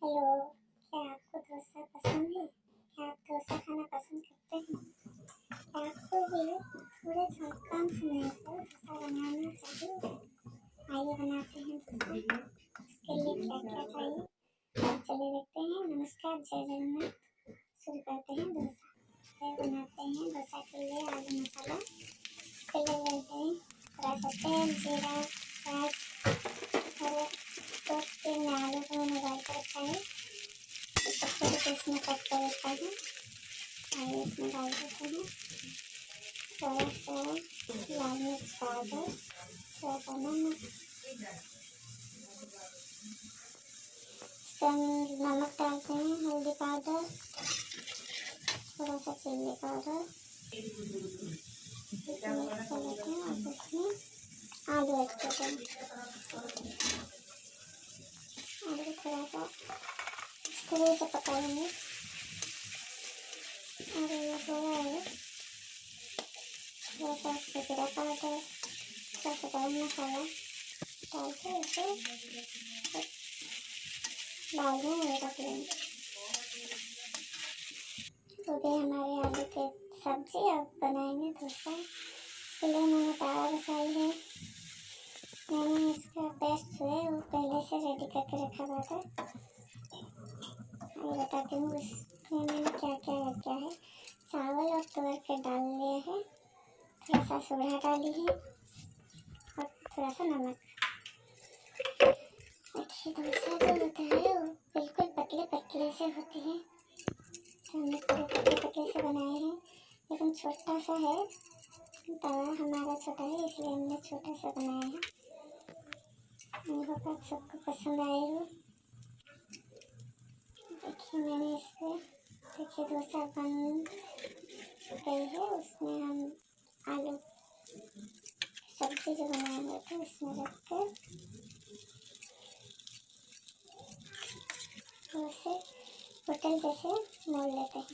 Hello, क्या आपको डोसा पसंद है? क्या आप डोसा खाना पसंद करते हैं? क्या आपको भी थोड़े सा काम समय पर डोसा बनाना चाहिए? आइए बनाते हैं डोसा। उसके लिए क्या क्या चाहिए? चलिए देखते हैं। नमस्कार, जय जगन्नाथ। शुरू करते हैं डोसा। फिर बनाते हैं डोसा के लिए आलू मसाला। इसके लिए लेते हैं थोड़ा सा तेल, जीरा, प्याज और 2-3 आलू को मैंने उबाल कर रखा है। छोटे इसमें कट कर रखा है और इसमें डाल देते हैं थोड़ा सा लाल मिर्च पाउडर, थोड़ा सा नमक, नमक डालते हैं, हल्दी पाउडर, थोड़ा सा चिल्ली पाउडर, मिक्स कर लेते हैं और इसमें आलू ऐड करते हैं। आलू थोड़ा सा इस तरह से पकाएंगे और ये थोड़ा है थोड़ा सा उसमें जीरा पाउडर, थोड़ा सा गरम मसाला डाल के इसे डाल दें और रख लेंगे। हो गए हमारे आलू के सब्जी। अब बनाएंगे डोसा। इसके लिए मैंने तवा बसाई है। मैंने इसका पेस्ट जो है वो पहले से रेडी करके रखा हुआ था। ये बताती हूँ उसमें मैंने क्या क्या रखा है। चावल और तुअर के डाल लिए हैं, थोड़ा सा सोडा डाली है और थोड़ा सा नमक। देखिए डोसा जो होता है वो बिल्कुल पतले पतले से होते हैं। हमने पूरे पतले पतले से बनाए हैं, लेकिन छोटा सा है तवा हमारा, छोटा है इसलिए हमने छोटा सा बनाया है। आई होप आप सबको पसंद आए हो। देखिए मैंने इसको देखिए डोसा बन गई है। उसमें हम आलू सब्जी जो बनाए हुए थे उसमें रख कर उसे होटल जैसे मोड़ लेते हैं।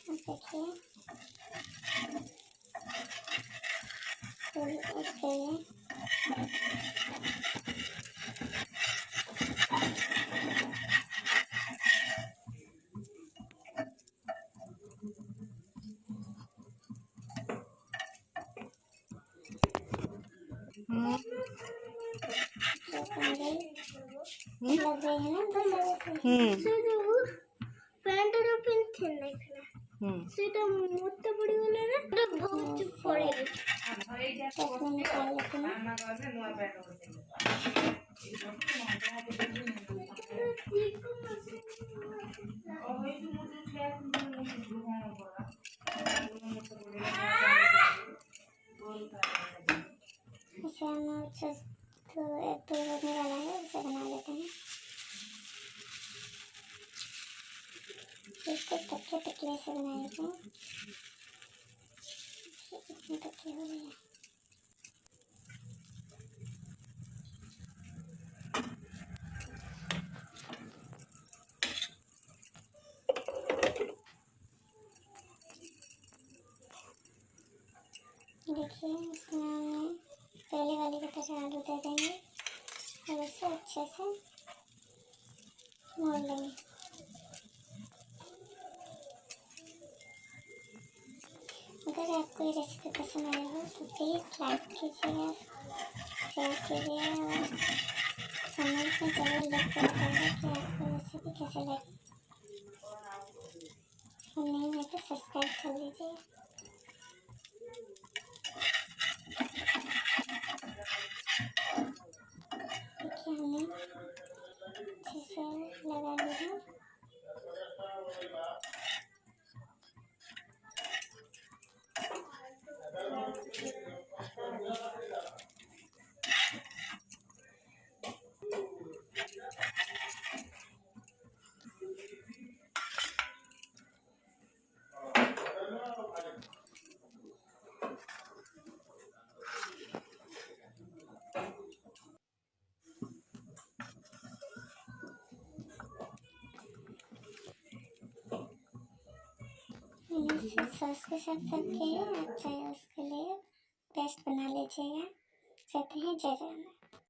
अब देखिए फूल उठ गई है। लग रही है ना डोसा जैसे। প্যান্টটা পিনছেন না এখানে সেটা মুড়তে পড়িগলে না এটা বহুত পড়ে গেছে এখন নিকাল लेते हैं। इसे हम तो एक तो होने वाला है, उसे बना लेते हैं। इसको पतले पतले से बनाए थे, इतने पतले हो गए। देखिए इसमें पहले वाली की तरह आलू दे देंगे और उसे अच्छे से मोड़ लेंगे। अगर आपको ये रेसिपी पसंद आई हो तो प्लीज़ लाइक कीजिएगा, शेयर कीजिए और कमेंट में ज़रूर लिख कर बताइए कि आपको रेसिपी कैसे लगी। और नहीं है तो सब्सक्राइब कर लीजिए। देखिए हमने अच्छे से लगा लिया। सॉस के साथ सर्व किए। आप चाहे उसके लिए पेस्ट बना लीजिएगा, कहते हैं जय जगन्नाथ।